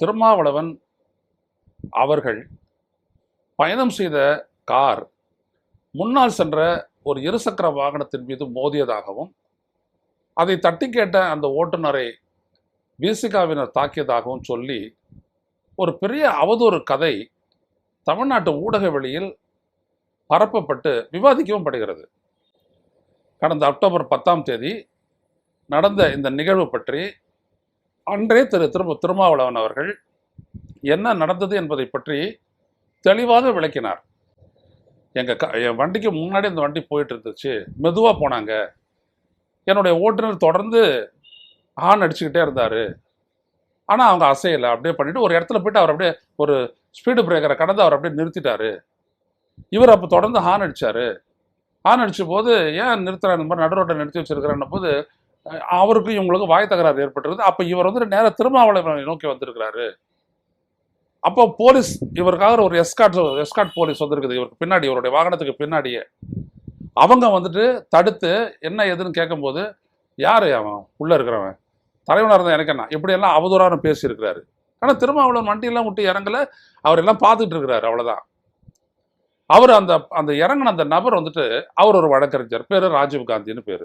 திருமாவளவன் அவர்கள் பயணம் செய்த கார் முன்னால் சென்ற ஒரு இருசக்கர வாகனத்தின் மீது மோதியதாகவும் அதை தட்டி கேட்ட அந்த ஓட்டுநரை விசிகாவினர் தாக்கியதாகவும் சொல்லி ஒரு பெரிய அவதூறு கதை தமிழ்நாட்டு ஊடக வெளியில் பரப்பப்பட்டு விவாதிக்கவும் படுகிறது. கடந்த அக்டோபர் 10 நடந்த இந்த நிகழ்வு பற்றி அன்றே திருமாவளவன் அவர்கள் என்ன நடந்தது என்பதை பற்றி தெளிவாக விளக்கினார். என் வண்டிக்கு முன்னாடி இந்த வண்டி போயிட்டு இருந்துச்சு, மெதுவாக போனாங்க, என்னுடைய ஓட்டுநர் தொடர்ந்து ஹார்ன் அடிச்சுக்கிட்டே இருந்தார், ஆனால் அவங்க அசையலை, அப்படியே பண்ணிட்டு ஒரு இடத்துல போயிட்டு அவர் அப்படியே ஒரு ஸ்பீடு பிரேக்கரை கடந்து அவர் அப்படியே நிறுத்திட்டாரு. இவர் அப்போ தொடர்ந்து ஹார்ன் அடித்தார். ஹார்ன் அடித்த போது ஏன் நிறுத்துறாரு, இந்த மாதிரி நடுரோட்டை நிறுத்தி வச்சிருக்கிறாருன்ன போது அவருக்கும் இவங்களுக்கு வாய் தகராறு ஏற்பட்டிருக்கு. அப்போ இவர் வந்து நேராக திருமாவளவனை நோக்கி வந்திருக்கிறாரு. அப்போ போலீஸ் இவருக்காக ஒரு எஸ்கார்ட் போலீஸ் வந்திருக்குது இவருக்கு பின்னாடி, இவருடைய வாகனத்துக்கு பின்னாடியே. அவங்க வந்துட்டு தடுத்து என்ன எதுன்னு கேட்கும்போது, யார் அவன் உள்ளே இருக்கிறவன், தலைவனாக இருந்தால் எனக்கு என்ன, இப்படியெல்லாம் அவதூறான பேசியிருக்கிறாரு. ஆனால் திருமாவளவன் வண்டியெல்லாம் விட்டு இறங்கலை, அவர் எல்லாம் பார்த்துட்டு இருக்கிறாரு, அவ்வளோதான். அவர் அந்த இறங்கின அந்த நபர் வந்துட்டு அவர் ஒரு வழக்கறிஞர், பேர் ராஜீவ் காந்தின்னு பேர்.